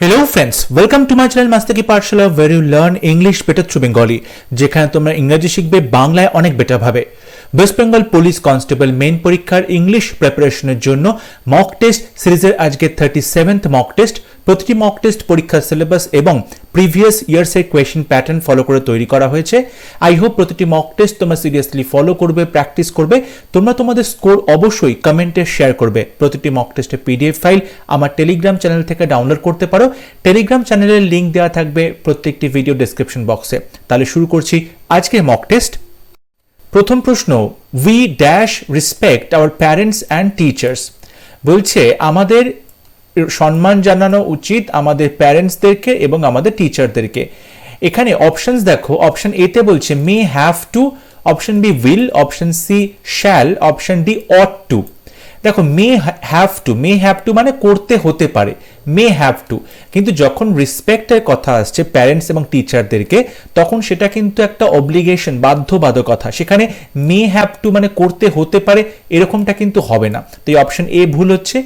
Hello friends, welcome to my channel Master Ki Pathshala where you learn English better through Bengali যেখানে তোমরা ইংরেজি শিখবে বাংলায় অনেক বেটার ভাবে। West Bengal police constable main পরীক্ষার ইংলিশ প্রিপারেশনের জন্য মক টেস্ট সিরিজের আজকে 37th মক টেস্ট। প্রতিটি মক টেস্ট পরীক্ষার সিলেবাস এবং প্রিভিয়াস ইয়ার্সের কোয়েশ্চেন প্যাটার্ন ফলো করে তৈরি করা হয়েছে। আই হোপ প্রতিটি মক টেস্ট তোমরা সিরিয়াসলি ফলো করবে, প্র্যাকটিস করবে। তোমরা তোমাদের স্কোর অবশ্যই কমেন্টে শেয়ার করবে। প্রতিটি মক টেস্টের পিডিএফ ফাইল আমার টেলিগ্রাম চ্যানেল থেকে ডাউনলোড করতে পারো। টেলিগ্রাম চ্যানেলের লিংক দেওয়া থাকবে প্রত্যেকটি ভিডিও ডেসক্রিপশন বক্সে। তাহলে শুরু করছি আজকের মক টেস্ট। প্রথম প্রশ্ন, we dash respect our parents and teachers. বলছে আমাদের সম্মান জানানো উচিত আমাদের প্যারেন্টসদেরকে এবং আমাদের টিচারদেরকে। এখানে অপশনস দেখো, অপশন এ তে বলছে may have to, option B will, option C shall, option D ought to. দেখো মে হ্যাভ টু মানে করতে হতে পারে, মে হ্যাভ টু। কিন্তু যখন রেসপেক্টের কথা আসছে প্যারেন্টস এবং টিচারদেরকে তখন সেটা কিন্তু একটা অব্লিগেশন, বাধ্যবাধকতা। সেখানে মে হ্যাভ টু মানে করতে হতে পারে এরকমটা কিন্তু হবে না। তো এই অপশন এ ভুল হচ্ছে।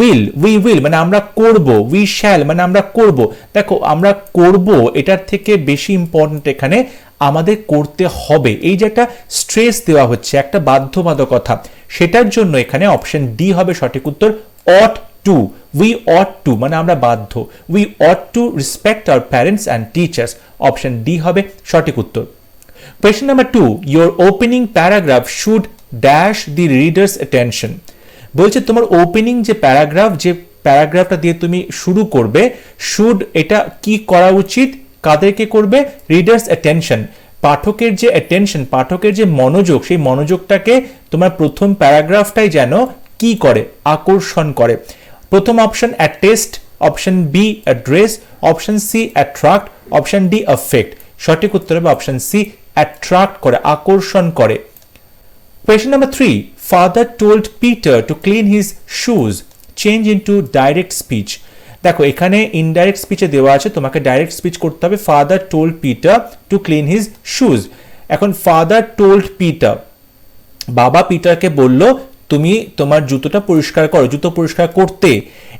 উই উইল মানে আমরা করব, উই শ্যাল মানে আমরা করব। দেখো আমরা করব এটার থেকে বেশি ইম্পর্টেন্ট এখানে আমাদের করতে হবে, এই যে একটা স্ট্রেস দেওয়া হচ্ছে, একটা বাধ্যবাধকতা, সেটার জন্য এখানে অপশন ডি হবে সঠিক উত্তর, ought to. We ought to মানে আমরা বাধ্য, we ought to respect our parents and teachers. Option D হবে সঠিক উত্তর। Question number 2, your opening paragraph should dash the readers attention. বলছে তোমার ওপেনিং যে প্যারাগ্রাফটা দিয়ে তুমি শুরু করবে, শুড এটা কি করা উচিত, কাদেরকে করবে, রিডার্স অ্যাটেনশন, পাঠকের যে অ্যাটেনশন, পাঠকের যে মনোযোগ, সেই মনোযোগটাকে তোমার প্রথম প্যারাগ্রাফটাই যেন কি করে, আকর্ষণ করে। প্রথম option attest, option B address, option C attract, option D affect. সঠিক উত্তর হবে অপশন সি অ্যাট্রাক্ট করে, আকর্ষণ করে। Question number 3, father told Peter to clean his shoes, change into direct speech. দেখো এখানে ইনডাইরেক্ট স্পিচে দেওয়া আছে, তোমাকে ডাইরেক্ট স্পিচ করতে হবে। Father told Peter to clean his shoes. এখন ফাদার টোল্ড পিটার, বাবা পিটারকে বলল তুমি তোমার জুতোটা পরিষ্কার করো, জুতো পরিষ্কার করতে।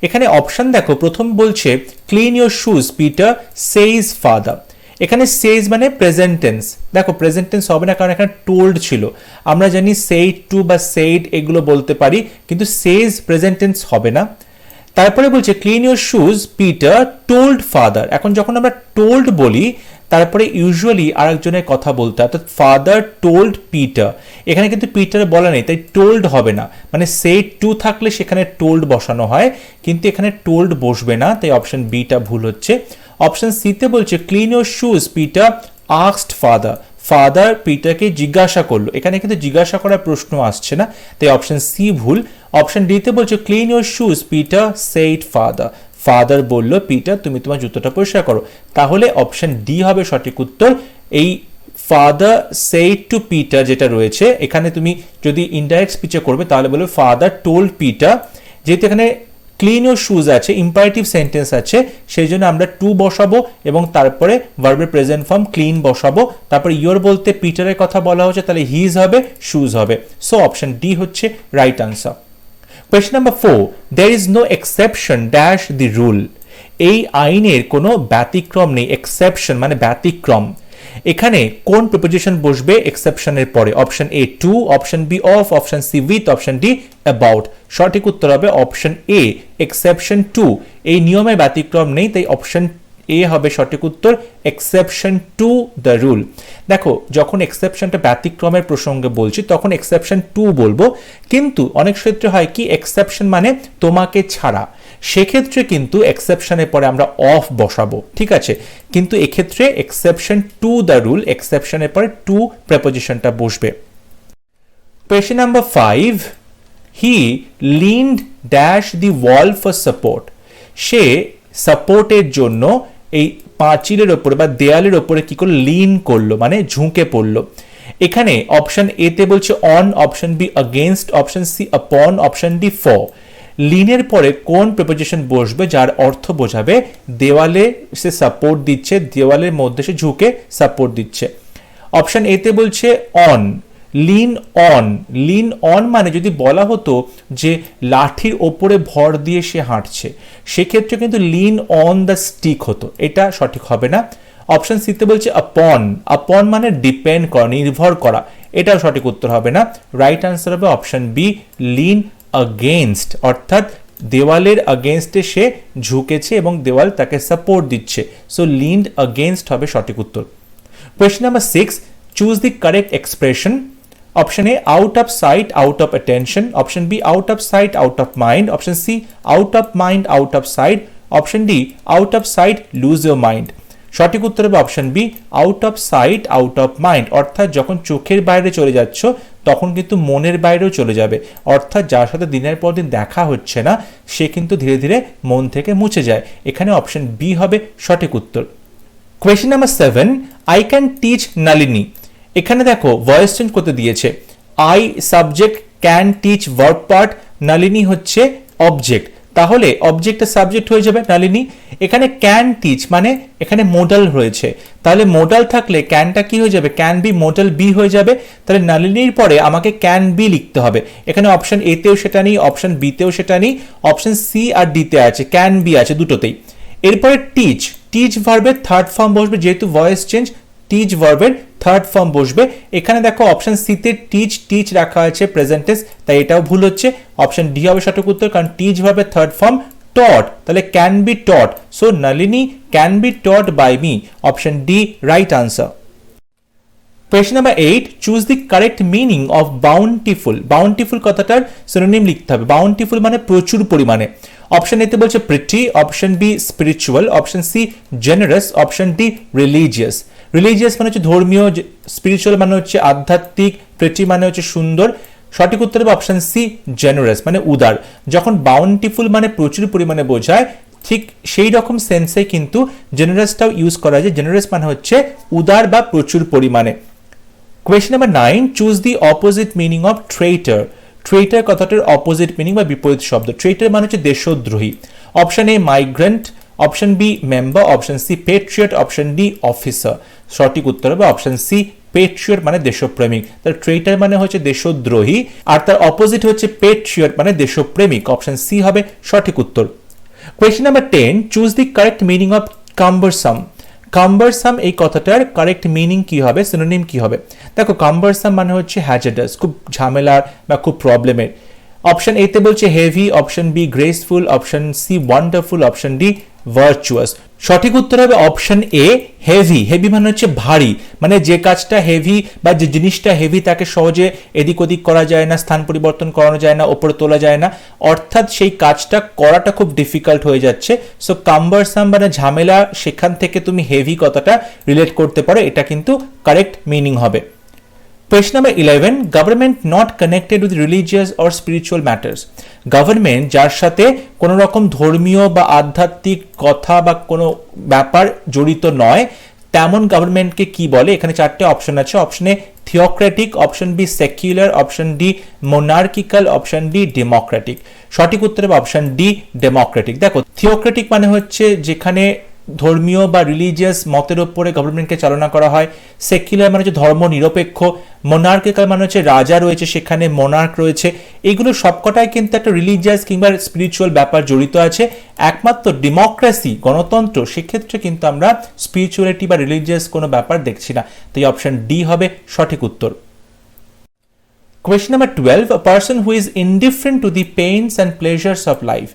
এখানে অপশন দেখো, প্রথম বলছে clean your shoes Peter সেইজ father. এখানে সেইজ মানে প্রেজেন্ট টেন্স। দেখো প্রেজেন্ট টেন্স হবে না, কারণ এখানে টোল্ড ছিল। আমরা জানি সেইড টু বা সেইড এগুলো বলতে পারি, কিন্তু সেইজ প্রেজেন্ট টেন্স হবে না। তারপরে বলছে clean your shoes Peter told father. এখন যখন আমরা টোল্ড বলি তারপরে ইউজুয়ালি আরেকজনের কথা বলতে, অর্থাৎ ফাদার টোল্ড পিটার। এখানে কিন্তু পিটার বলা নেই, তাই টোল্ড হবে না। মানে সেইড টু থাকলে সেখানে টোল্ড বসানো হয়, কিন্তু এখানে টোল্ড বসবে না, তাই অপশন বিটা ভুল হচ্ছে। অপশন সিতে বলছে clean your shoes Peter asked father. Father পিটারকে জিজ্ঞাসা করলো, এখানে কিন্তু জিজ্ঞাসা করার প্রশ্ন আসছে না, তাই অপশন সি ভুল। অপশন ডিতে বলছে clean your shoes Peter said father. Father বলল পিটার তুমি তোমার জুতোটা পরিষ্কার করো। তাহলে অপশন ডি হবে সঠিক উত্তর। এই ফাদার সেইড টু পিটার যেটা রয়েছে, এখানে তুমি যদি ইনডাইরেক্ট স্পিচে করবে তাহলে বলবে ফাদার টোল্ড পিটার। যেহেতু এখানে ক্লিন ইউর শুজ আছে, ইম্পারেটিভ সেন্টেন্স আছে, সেই জন্য আমরা টু বসাবো এবং তারপরে ভার্বের প্রেজেন্ট ফর্ম ক্লিন বসাবো। তারপরে ইয়োর বলতে পিটারের কথা বলা হচ্ছে, তাহলে হিজ হবে, শুজ হবে। সো অপশন ডি হচ্ছে right answer. Question number 4, there is no exception dash the rule. এই আইনের কোনো ব্যতিক্রম নেই। এক্সেপশন মানে ব্যতিক্রম। এখানে কোন প্রিপোজিশন বসবে এক্সেপশনের পরে? Option A to, option B of, option C with, option D about. সঠিক উত্তর হবে অপশন এ, এক্সেপশন টু। এই নিয়মে ব্যতিক্রম নেই, তাই অপশন এ হবে সঠিক উত্তর, এক্সেপশন টু দ্য রুল। দেখো যখন এক্সেপশনটা ব্যতিক্রমের প্রসঙ্গে বলছি তখন এক্সেপশন টু বলবো, কিন্তু অনেক ক্ষেত্রে হয় কি এক্সেপশন মানে তোমাকে ছাড়া, সেক্ষেত্রে কিন্তু এক্সেপশনের পরে আমরা অফ বসাবো, ঠিক আছে। কিন্তু এক্ষেত্রে এক্সেপশন টু দ্য রুল, এক্সেপশনের পরে টু প্রেপোজিশনটা বসবে। Question number 5, he leaned dash the wall for support. সে সাপোর্টের জন্য এই পাঁচিলের ওপরে বা দেয়ালের ওপরে কি করলো, লিন করলো মানে ঝুঁকে পড়লো। এখানে অপশন এ তে বলছে on, option B against, option C upon, option D for. লিনের পরে কোন প্রিপোজিশন বসবে যার অর্থ বোঝাবে দেওয়ালে সে সাপোর্ট দিচ্ছে, দেওয়ালের মধ্যে সে ঝুঁকে সাপোর্ট দিচ্ছে? অপশন এ তে বলছে on, lean on, lean on মানে যদি বলা হতো যে লাঠির ওপরে ভর দিয়ে সে হাঁটছে, সেক্ষেত্রে কিন্তু লিন অন দ্য স্টিক হতো, এটা সঠিক হবে না। অপশন সিতে বলছে আপন, আপন মানে ডিপেন্ড করা, নির্ভর করা, এটাও সঠিক উত্তর হবে না। রাইট আনসার হবে অপশন বি, লিন আগেনস্ট, অর্থাৎ দেওয়ালের আগেনস্টে সে ঝুঁকেছে এবং দেওয়াল তাকে সাপোর্ট দিচ্ছে, সো লিনড আগেনস্ট হবে সঠিক উত্তর। Question number 6, choose the correct expression. Option A out of sight out of attention, option B out of sight out of mind, option C out of mind out of sight, option D out of sight lose your mind. সঠিক উত্তর হবে option B, out of sight out of mind, অর্থাৎ যখন চোখের বাইরে চলে যাচ্ছ তখন কিন্তু মনের বাইরেও চলে যাবে, অর্থাৎ যার সাথে দিনের পর দিন দেখা হচ্ছে না সে কিন্তু ধীরে ধীরে মন থেকে মুছে যায়, এখানে অপশন বি হবে সঠিক উত্তর। Question number 7, I can teach Nalini. এখানে দেখো ভয়েস চেঞ্জ করতে দিয়েছে, I subject, can teach verb part, Nalini হচ্ছে অবজেক্ট, তাহলে অবজেক্টের সাবজেক্ট হয়ে যাবে নলিনী। এখানে ক্যান টিচ মানে এখানে মোডাল রয়েছে, তাহলে মোডাল থাকলে ক্যানটা কি হয়ে যাবে, ক্যান বি মোডাল বি হয়ে যাবে, তাহলে নলিনীর পরে আমাকে ক্যান বি লিখতে হবে। এখানে অপশন এতেও সেটা নেই, অপশন বিতেও সেটা নেই, অপশন সি আর ডিতে আছে, ক্যান বি আছে দুটোতেই। এরপরে টিচ, টিচ ভার্বের থার্ড ফর্ম বসবে, যেহেতু ভয়েস চেঞ্জ টিচ ভার্বের থার্ড ফর্ম বসবে। এখানে দেখো অপশন সিতে টিচ টিচ রাখা আছে প্রেজেন্ট টেন্স, তাই এটাও ভুল হচ্ছে, অপশন ডি হবে সঠিক উত্তর, কারণ টিচ ভার্বের থার্ড ফর্ম টট, তাহলে can be taught, so Nalini can be taught by me, option D right answer. Question number 8, choose the correct meaning of bountiful. Bountiful কথাটার সিনোনিম লিখতে হবে, বাউন্টিফুল মানে প্রচুর পরিমাণে। অপশন এতে বলছে pretty, option B spiritual, option C generous, option D religious. Religious মানে হচ্ছে ধর্মীয়, স্পিরিচুয়াল মানে হচ্ছে আধ্যাত্মিক, প্রিটি মানে হচ্ছে সুন্দর। সঠিক উত্তর হবে অপশন সি জেনারাস মানে উদার। যখন বাউন্টিফুল মানে প্রচুর পরিমাণে বোঝায়, ঠিক সেই রকম সেন্সে কিন্তু জেনারাসটাও ইউজ করা যায়, জেনারাস মানে হচ্ছে উদার বা প্রচুর পরিমাণে। Question number 9, choose the opposite meaning of traitor. Traitor কথাটার অপোজিট মিনিং বা বিপরীত শব্দ, ট্রেইটার মানে হচ্ছে দেশদ্রোহী। Option A migrant, option B member, option C patriot, option D officer. সঠিক উত্তর হবে অপশন সি পেট্রিয়ট মানে দেশপ্রেমিক। তার ট্রেইটার মানে হচ্ছে দেশদ্রোহী আর তার অপোজিট হচ্ছে পেট্রিয়ট মানে দেশপ্রেমিক, অপশন সি হবে সঠিক উত্তর। Question number 10, choose the correct meaning of কাম্বারসাম। কাম্বারসাম এই কথাটার কারেক্ট মিনিং কি হবে, সিনোনিম কি হবে? দেখো কাম্বারসাম মানে হচ্ছে হ্যাজার্ডাস, খুব ঝামেলার বা খুব প্রবলেমের। অপশন এ তে বলছে heavy, option B graceful, option C wonderful, option D virtuous. সঠিক উত্তর হবে অপশন এ হেভি। হেভি মানে হচ্ছে ভারী, মানে যে কাজটা হেভি বা যে জিনিসটা হেভি তাকে সহজে এদিক ওদিক করা যায় না, স্থান পরিবর্তন করানো যায় না, ওপরে তোলা যায় না, অর্থাৎ সেই কাজটা করাটা খুব ডিফিকাল্ট হয়ে যাচ্ছে। সো কাম্বারসাম মানে ঝামেলা, সেখান থেকে তুমি হেভি কথাটা রিলেট করতে পারো, এটা কিন্তু কারেক্ট মিনিং হবে। Question number 11, government not connected with religious or spiritual matters. Government যার সাথে কোনো রকম ধর্মীয় বা আধ্যাত্মিক কথা বা কোনো ব্যাপার জড়িত নয় তেমন গভর্নমেন্টকে কি বলে? এখানে চারটে অপশন আছে। Option A theocratic, option B secular, option D monarchical, option D democratic. সঠিক উত্তর হবে অপশন ডি ডেমোক্রেটিক। দেখো থিওক্রেটিক মানে হচ্ছে যেখানে ধর্মীয় বা রিলিজিয়াস মতের উপরে গভর্নমেন্টকে চালনা করা হয়। সেকুলার মানে হচ্ছে ধর্ম নিরপেক্ষ। মোনার্কিক্যাল মানে হচ্ছে রাজা রয়েছে, সেখানে মোনার্ক রয়েছে। এগুলো সবকটাই কিন্তু একটা রিলিজিয়াস কিংবা স্পিরিচুয়াল ব্যাপার জড়িত আছে। একমাত্র ডেমোক্রেসি গণতন্ত্র, সেক্ষেত্রে কিন্তু আমরা স্পিরিচুয়ালিটি বা রিলিজিয়াস কোনো ব্যাপার দেখছি না। তাই অপশন ডি হবে সঠিক উত্তর। Question number 12, a person who is indifferent to the pains and pleasures of life.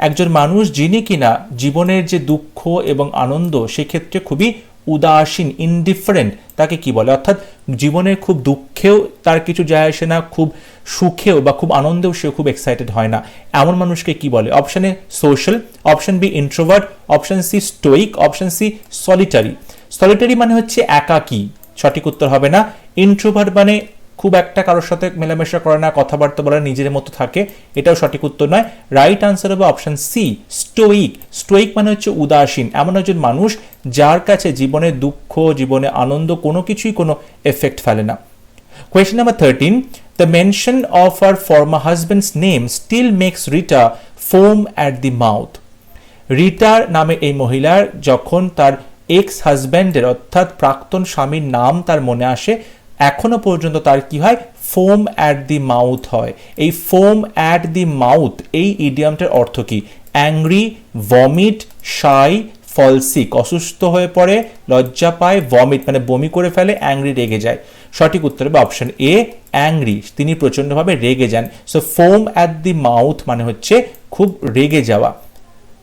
একজন মানুষ যিনি কিনা জীবনের যে দুঃখ এবং আনন্দ সেক্ষেত্রে খুবই উদাসীন, ইনডিফারেন্ট, তাকে কি বলে? অর্থাৎ জীবনের খুব দুঃখেও তার কিছু যায় আসে না, খুব সুখেও বা খুব আনন্দেও সে খুব এক্সাইটেড হয় না, এমন মানুষকে কি বলে? Option A social, option B introvert, option C stoic, option C solitary. Solitary মানে হচ্ছে একাকী, সঠিক উত্তর হবে না। ইন্ট্রোভার্ট মানে খুব একটা কারোর সাথে মেলামেশা করে না, কথাবার্তা বলে নিজের মতো থাকে, এটাও সঠিক উত্তর নয়। রাইট আনসার হবে অপশন সি স্টোইক। স্টোইক মানে হচ্ছে উদাসীন, এমন একজন মানুষ যার কাছে জীবনে দুঃখ, জীবনে আনন্দ কোনো কিছুই কোনো এফেক্ট ফেলে না। Question number 13, the mention of her former husband's name still makes Rita foam at the mouth. রিটার নামে এই মহিলার যখন তার এক্স হাজব্যান্ডের অর্থাৎ প্রাক্তন স্বামীর নাম তার মনে আসে এখনো পর্যন্ত তার কি হয়, ফোম অ্যাট দি মাউথ হয়। এই ফোম অ্যাট দি মাউথ এই ইডিয়ামটার অর্থ কি, অ্যাংরি, ভমিট, শাই, ফল সিক, অসুস্থ হয়ে পড়ে, লজ্জা পায়, ভমিট মানে বমি করে ফেলে, অ্যাংরি রেগে যায়। সঠিক উত্তর হবে অপশন এ, অ্যাংরি, তিনি প্রচন্ডভাবে রেগে যান। So foam at the mouth মানে হচ্ছে খুব রেগে যাওয়া।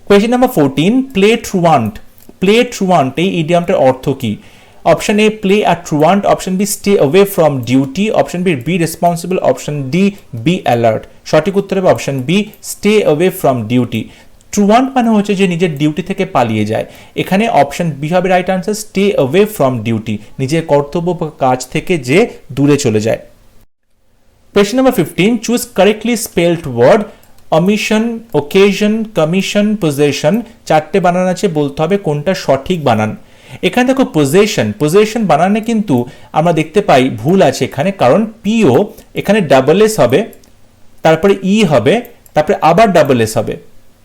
Question number 14, play truant. Play truant এই ইডিয়ামটার অর্থ কি? Option A play a truant, option B stay away from duty, option B responsible, option D be alert. সঠিক উত্তর হবে option B, stay away from duty. Truant মানে হচ্ছে যে নিজের ডিউটি থেকে পালিয়ে যায়। এখানে অপশন বি হবে right answer, stay away from duty, নিজের কর্তব্য বা কাজ থেকে যে দূরে চলে যায়। Question number 15, choose correctly spelled word. Omission, occasion, commission, possession, চারটে বানান আছে, বলতে হবে কোনটা সঠিক বানান। এখানে দেখো পজেশন বানানে কিন্তু আমরা দেখতে পাই ভুল আছে এখানে, কারণ পিও এখানে ডাবল এস হবে, তারপরে ই হবে, তারপরে আবার ডাবল এস হবে,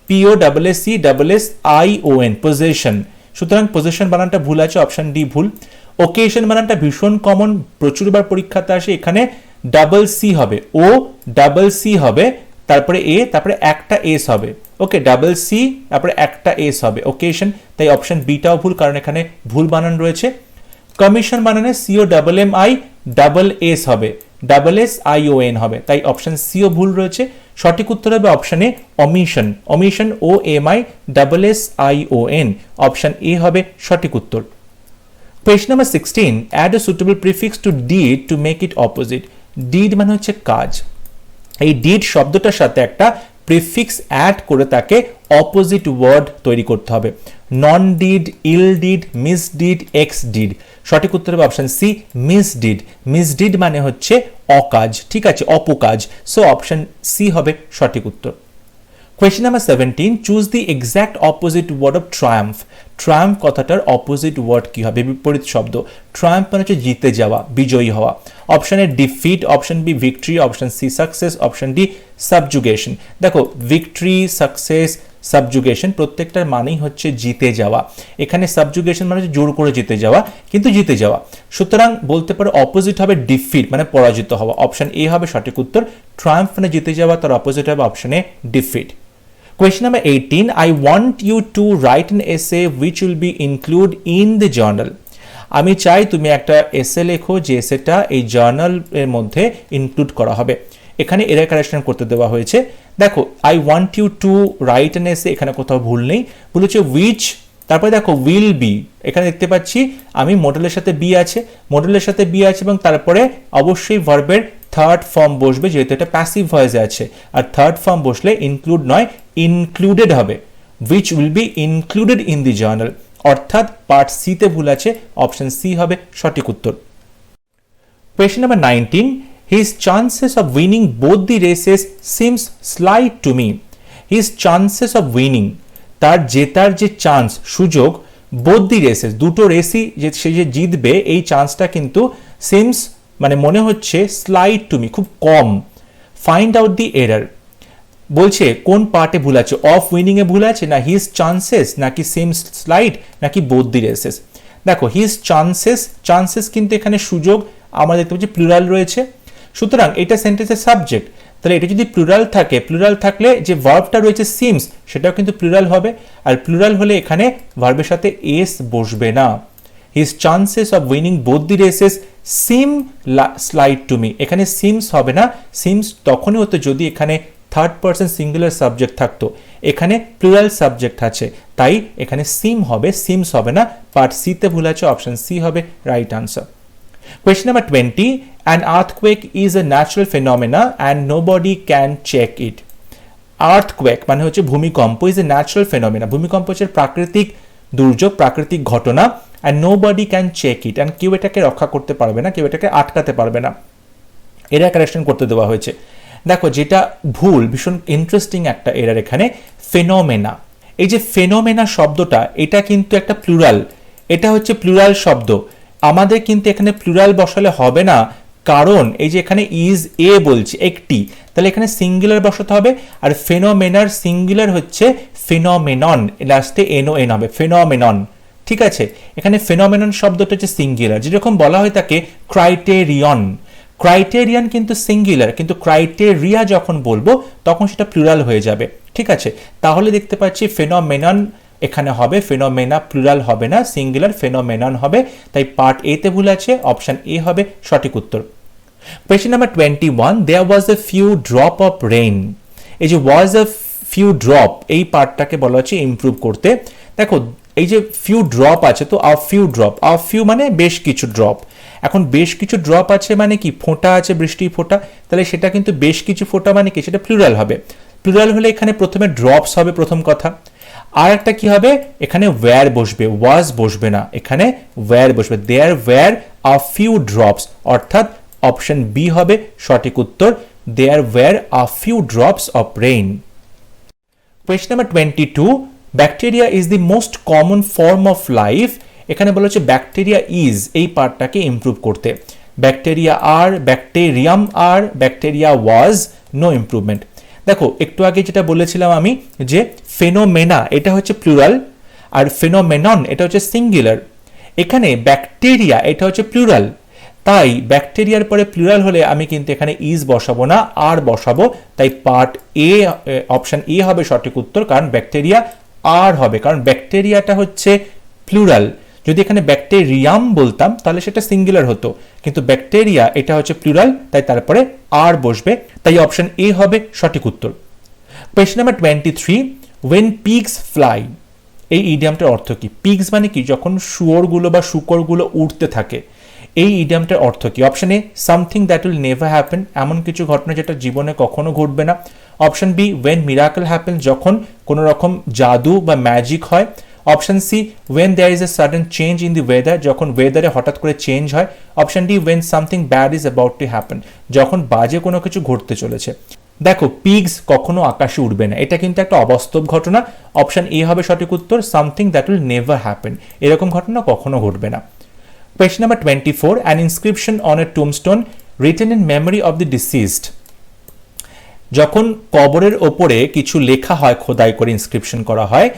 P O double S C double S I O N, possession. সুতরাং পজেশন বানানটা ভুল আছে, অপশন ডি ভুল। ওকেশন বানানটা ভীষণ কমন, প্রচুরবার পরীক্ষাতে আসে, এখানে ডাবল সি হবে, ও ডাবল সি হবে, তারপরে এ, তারপরে একটা এস হবে, ওকে, ডাবল সি তারপরে একটা এস হবে, ওকেশন। তাই অপশন বিটাও ভুল, কারণ এখানে ভুল বানান রয়েছে। কমিশন বানানে C O double M I double S হবে, double S I O N হবে, তাই অপশন সিও ভুল রয়েছে। সঠিক উত্তর হবে option A, omission. Omission O M I double S I O N, option A হবে সঠিক উত্তর। Question number 16, add a suitable prefix to deed to make it opposite. Deed মানে হচ্ছে কাজ, এই ডিড শব্দটার সাথে একটা প্রিফিক্স অ্যাড করে তাকে অপোজিট ওয়ার্ড তৈরি করতে হবে। Non deed, ill deed, miss deed, ex deed. সঠিক উত্তর হবে option C, misdeed. Miss did মানে হচ্ছে অকাজ, ঠিক আছে, অপকাজ। সো অপশন সি হবে সঠিক উত্তর। Question number 17, choose the exact opposite word of triumph. Triumph কথাটার অপোজিট ওয়ার্ড কি হবে, বিপরীত শব্দ। ট্রায়াম্ফ মানে হচ্ছে জিতে যাওয়া, বিজয়ী হওয়া। Option A defeat, option B victory, option C success, option D subjugation. দেখো ভিক্টরি, সাকসেস, সাবজুগেশন প্রত্যেকটার মানেই হচ্ছে জিতে যাওয়া। এখানে সাবজুগেশন মানে হচ্ছে জোর করে জিতে যাওয়া, কিন্তু জিতে যাওয়া। সুতরাং বলতে পারো অপোজিট হবে ডিফিট মানে পরাজিত হওয়া, অপশন এ হবে সঠিক উত্তর। ট্রায়াম্ফ মানে জিতে যাওয়া, তার অপোজিট হবে option A defeat. Question number 18, I want you to write an essay which will be included in the journal. আমি চাই তুমি একটা এসে লেখো যে এসেটা এই জার্নাল এর মধ্যে ইনক্লুড করা হবে। এখানে এরর কারেকশন করতে দেওয়া হয়েছে। দেখো I want you to write an essay, এখানে কোথাও ভুল নেই, বলেছে which, তারপরে দেখো will be, এখানে দেখতে পাচ্ছি আমি মডেলের সাথে বি আছে, মডেলের সাথে বি আছে এবং তারপরে অবশ্যই ভার্বের থার্ড ফর্ম বসবে, যেহেতু এটা প্যাসিভ ভয়েসে আছে, আর থার্ড ফর্ম বসলে ইনক্লুড নয় ইনক্লুডেড হবে, which will be included in the journal, অর্থাৎ পার্ট সি তে ভুল আছে, অপশন সি হবে সঠিক উত্তর। Question number 19, his chances of winning both the races seems slight to me. His chances of winning, তার জেতার যে চান্স, সুযোগ, both the races, দুটো রেসই যে সে যে জিতবে এই চান্সটা কিন্তু seems মানে মনে হচ্ছে স্লাইট টু মি, খুব কম। ফাইন্ড আউট দি এরার, বলছে কোন পার্টে ভুল আছে, অফ উইনিং এ ভুল আছে, না হিজ চান্সেস, নাকি সিমস স্লাইট, নাকি বোথ দি রেসেস। দেখো হিজ চান্সেস, চান্সেস কিন্তু এখানে সুযোগ, আমরা দেখতে পাচ্ছি প্লুরাল রয়েছে, সুতরাং এটা সেন্টেন্সের সাবজেক্ট, তাহলে এটা যদি প্লুরাল থাকে, প্লুরাল থাকলে যে ভার্বটা রয়েছে সিমস সেটাও কিন্তু প্লুরাল হবে, আর প্লুরাল হলে এখানে ভার্বের সাথে এস বসবে না। His chances of winning both the races seem slight to me, এখানে সিমস হবে না, সিমস তখনই হতো যদি এখানে থার্ড পারসন সিঙ্গুলার সাবজেক্ট থাকতো, এখানে প্লুরাল সাবজেক্ট আছে, তাই এখানে সিম হবে, সিমস হবে না, পার্ট সি তে ভুল আছে, অপশন সি হবে right answer. Question number 20, an earthquake is a natural phenomena and nobody can check it. Earthquake মানে হচ্ছে ভূমিকম্প, is a natural phenomena, ভূমিকম্প হচ্ছে প্রাকৃতিক দুর্যোগ, প্রাকৃতিক ঘটনা, and nobody can check it, and কেউ এটাকে রক্ষা করতে পারবে না, কেউ এটাকে আটকাতে পারবে না। এরা কারেকশন করতে দেওয়া হয়েছে। দেখো যেটা ভুল, ভীষণ ইন্টারেস্টিং একটা এরার এখানে, ফেনোমেনা। এই যে ফেনোমেনা শব্দটা, এটা কিন্তু একটা প্লুরাল, এটা হচ্ছে প্লুরাল শব্দ, আমাদের কিন্তু এখানে প্লুরাল বসালে হবে না, কারণ এই যে এখানে ইজ এ বলছে একটি, তাহলে এখানে সিঙ্গুলার বসাতে হবে, আর ফেনোমেনার সিঙ্গুলার হচ্ছে ফেনোমেনন, লাস্টে এনও এন হবে, ফেনোমেনন, ঠিক আছে, এখানে ফেনোমেনন শব্দটা হচ্ছে সিঙ্গুলার, যেরকম বলা হয় তাকে ক্রাইটেরিয়ন। ক্রাইটেরিয়ন কিন্তু সিঙ্গুলার, কিন্তু ক্রাইটেরিয়া যখন বলবো তখন সেটা প্লুরাল হয়ে যাবে। ঠিক আছে, তাহলে দেখতে পাচ্ছি ফেনোমেনন এখানে হবে, ফেনোমেনা প্লুরাল হবে না, সিঙ্গুলার ফেনোমেনন হবে, তাই পার্ট এ তে ভুল আছে, অপশন এ হবে সঠিক উত্তর। Question number 21, there was a few drop of rain. এই যে ওয়াজ এ ফিউ ড্রপ, এই পার্টটাকে বলা হচ্ছে ইমপ্রুভ করতে। দেখো এই যে ফিউ ড্রপ আছে, তো a few drop, a few মানে বেশ কিছু ড্রপ। এখন বেশ কিছু ড্রপ আছে মানে কি, ফোঁটা আছে, বৃষ্টির ফোঁটা, তাহলে সেটা কিন্তু বেশ কিছু ফোঁটা মানে কি, সেটা প্লুরাল হবে। প্লুরাল হলে এখানে প্রথমে ড্রপস হবে প্রথম কথা, আর একটা কি হবে, এখানে ওয়্যার বসবে, ওয়াজ বসবে না, এখানে ওয়্যার বসবে, there were a few drops, অর্থাৎ অপশন বি হবে সঠিক উত্তর, there were a few drops of rain. Question number 22, bacteria is the most common form of life. এখানে বলা হচ্ছে ব্যাকটেরিয়া ইজ, এই পার্টটাকে ইমপ্রুভ করতে। Bacteria are, bacterium are, bacteria was, no improvement. দেখো একটু আগে যেটা বলেছিলাম আমি, যে ফেনোমেনা এটা হচ্ছে প্লুরাল, আর ফেনোমেনন এটা হচ্ছে সিঙ্গুলার। এখানে ব্যাকটেরিয়া এটা হচ্ছে প্লুরাল, তাই ব্যাকটেরিয়ার পরে প্লুরাল হলে আমি কিন্তু এখানে ইজ বসাবো না, আর বসাবো, তাই পার্ট এ, অপশন এ হবে সঠিক উত্তর, কারণ ব্যাকটেরিয়া আর হবে, কারণ ব্যাকটেরিয়াটা হচ্ছে প্লুরাল। যদি এখানে ব্যাকটেরিয়াম বলতাম তাহলে সেটা সিঙ্গুলার হতো, কিন্তু ব্যাকটেরিয়া এটা হচ্ছে প্লুরাল, তাই তারপরে আর বসবে, তাই অপশন এ হবে সঠিক উত্তর। Question number 23, when pigs fly, এই ইডিয়ামটার অর্থ কি? পিগস মানে কি, যখন শুয়োরগুলো বা শূকরগুলো উড়তে থাকে, এই ইডিয়ামটার অর্থ কি? Option A something that will never happen, এমন কিছু ঘটনা যেটা জীবনে কখনো ঘটবে না। Option B when miracle happen, যখন কোনো রকম জাদু বা ম্যাজিক হয়। Option C when there is a sudden change in the weather, যখন ওয়েদারে হঠাৎ করে চেঞ্জ হয়। Option D when something bad is about to happen, যখন বাজে কোনো কিছু ঘটতে চলেছে। দেখো পিগস কখনো আকাশে উড়বে না, এটা কিন্তু একটা অবাস্তব ঘটনা, অপশন এ হবে সঠিক উত্তর, something that will never happen, এরকম ঘটনা কখনো ঘটবে না। Question number 24, an inscription on a tombstone written in memory of the deceased. যখন কবরের ওপরে কিছু লেখা হয়, খোদাই করে ইনস্ক্রিপশন করা হয়,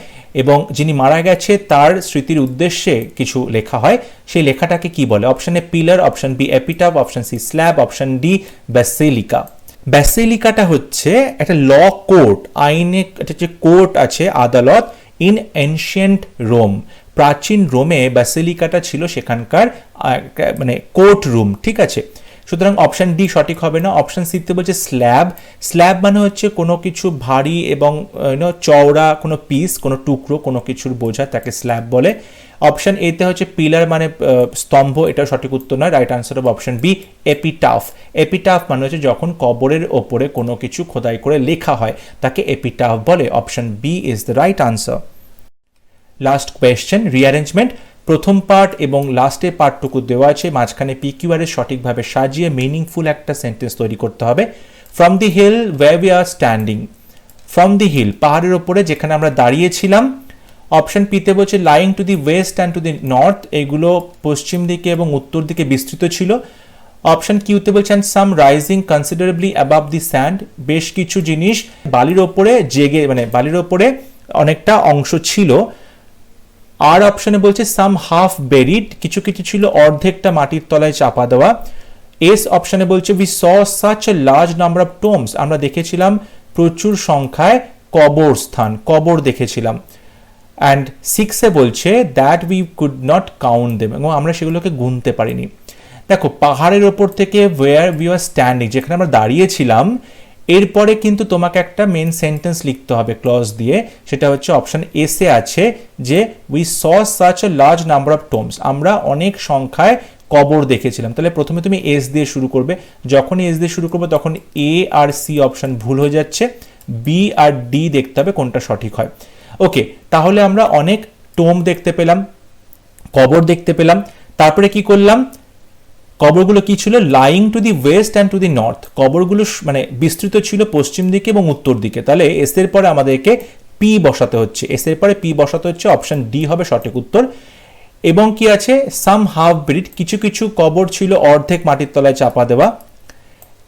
এবং যিনি মারা গেছে তার স্মৃতির উদ্দেশ্যে কিছু লেখা হয়, সেই লেখাটাকে কি বলে? Option A pillar, option B epitaph, option C slab, option D basilica. ব্যাসিলিকাটা হচ্ছে একটা ল কোর্ট, আইনে একটা যে কোর্ট আছে, আদালত, ইন এনশিয়েন্ট রোম, প্রাচীন রোমে ব্যাসিলিকাটা ছিল সেখানকার মানে কোর্ট রুম। ঠিক আছে, সুতরাং অপশন ডি সঠিক হবে না। অপশন সিতে বলছে স্ল্যাব। স্ল্যাব মানে হচ্ছে কোনো কিছু ভারী এবং চওড়া কোনো পিস, কোনো টুকরো কোনো কিছুর বোঝা, তাকে স্ল্যাব বলে। অপশন এতে হচ্ছে পিলার মানে স্তম্ভ, এটা সঠিক উত্তর নয়, রাইট আনসার হবে অপশন বি এপিটাফ। এপিটাফ মানে হচ্ছে যখন কবরের ওপরে কোনো কিছু খোদাই করে লেখা হয় তাকে এপিটাফ বলে, option B is the right answer. Last question, rearrangement. প্রথম পার্ট এবং লাস্টের পার্টটুকু দেওয়া আছে, মাঝখানে পিকিউআর এর সঠিকভাবে সাজিয়ে মিনিংফুল একটা সেন্টেন্স তৈরি করতে হবে। From the hill where we are standing, from the hill পাহাড়ের ওপরে যেখানে আমরা দাঁড়িয়েছিলাম। অপশন পিতে বলছে lying to the west and to the north, এগুলো পশ্চিম দিকে এবং উত্তর দিকে বিস্তৃত ছিল। অপশন কিউতে বলছেন some rising considerably above the sand, বেশ কিছু জিনিস বালির ওপরে জেগে, মানে বালির ওপরে অনেকটা অংশ ছিল। আর অপশনে বলছে সাম হাফ বেরিড, কিছু কিছু ছিল অর্ধেকটা মাটির তলায় চাপা দেওয়া। এস অপশনে বলছে we saw such a large number of tombs, আমরা দেখেছিলাম প্রচুর সংখ্যায় কবরস্থান, কবর দেখেছিলাম। অ্যান্ড সিক্সে বলছে that we could not count them, এবং আমরা সেগুলোকে গুনতে পারিনি। দেখো পাহাড়ের ওপর থেকে ওয়্যার উই আর স্ট্যান্ডিং, যেখানে আমরা দাঁড়িয়েছিলাম, এরপরে কিন্তু তোমাকে একটা মেন সেন্টেন্স লিখতে হবে ক্লজ দিয়ে, সেটা হচ্ছে অপশন এসে আছে যে we saw such a large number of tombs, আমরা অনেক সংখ্যায় কবর দেখেছিলাম। তাহলে প্রথমে তুমি এস দিয়ে শুরু করবে, যখনই এস দিয়ে শুরু করবে তখন এ আর সি অপশন ভুল হয়ে যাচ্ছে, বি আর ডি দেখতে হবে কোনটা সঠিক হয়। ওকে, তাহলে আমরা অনেক টোম দেখতে পেলাম, কবর দেখতে পেলাম। তারপরে কি করলাম, কবরগুলো কি ছিল, lying to the west and to the north, কবরগুলো মানে বিস্তৃত ছিল পশ্চিম দিকে এবং উত্তর দিকে। তাহলে এস এর পরে আমাদেরকে পি বসাতে হচ্ছে, এস এর পরে পি বসাতে হচ্ছে, অপশন ডি হবে সঠিক উত্তর। এবং কি আছে, সাম হাফ বেরিড, কিছু কিছু কবর ছিল অর্ধেক মাটির তলায় চাপা দেওয়া।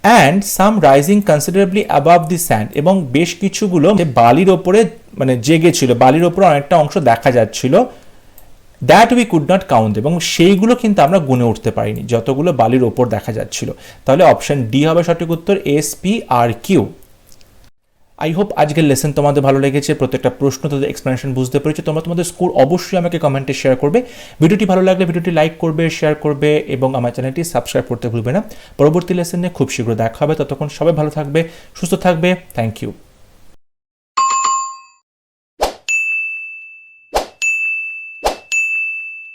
And some rising considerably above the sand, এবং বেশ কিছুগুলো বালির ওপরে মানে জেগে ছিল, বালির ওপরে অনেকটা অংশ দেখা যাচ্ছিল। That we could not count, এবং সেইগুলো কিন্তু আমরা গুনে উঠতে পারিনি যতগুলো বালির ওপর দেখা যাচ্ছিল। তাহলে অপশন ডি হবে সঠিক উত্তর, SPRQ। আই হোপ আজকের লেসন তোমাদের ভালো লেগেছে, প্রত্যেকটা প্রশ্ন তাদের এক্সপ্লেনেশন বুঝতে পেরেছো। তোমরা তোমাদের স্কোর অবশ্যই আমাকে কমেন্টে শেয়ার করবে। ভিডিওটি ভালো লাগলে ভিডিওটি লাইক করবে, শেয়ার করবে এবং আমার চ্যানেলটি সাবস্ক্রাইব করতে ভুলবে না। পরবর্তী লেসনে খুব শীঘ্র দেখা হবে, ততক্ষণ সবাই ভালো থাকবে, সুস্থ থাকবে। Thank you.